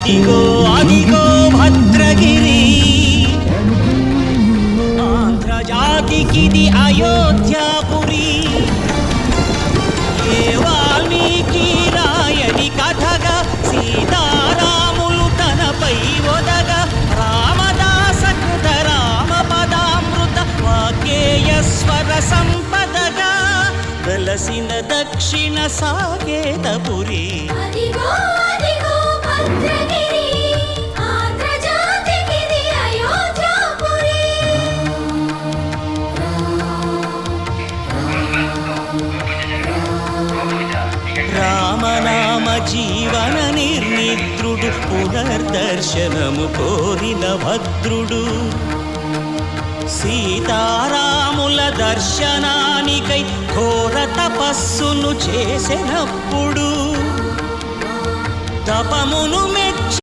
అదిగో అదిగో భద్రగిరి ఆంధ్రజాతికిది అయోధ్యాపురి ఏ వాల్మీకి రాయని కథగా సీతారాములు తనపై ఒదగా రామదాస కృత రామ పదామృత వాగ్గేయస్వర సంపదగా వెలసిన దక్షిణ సాకేతపురి రామనామ జీవన నిర్నిద్రుడు పునర్దర్శనము కోరిన భద్రుడు సీతారాముల దర్శనానికై ఘోర తపస్సును చేసినప్పుడు తపమును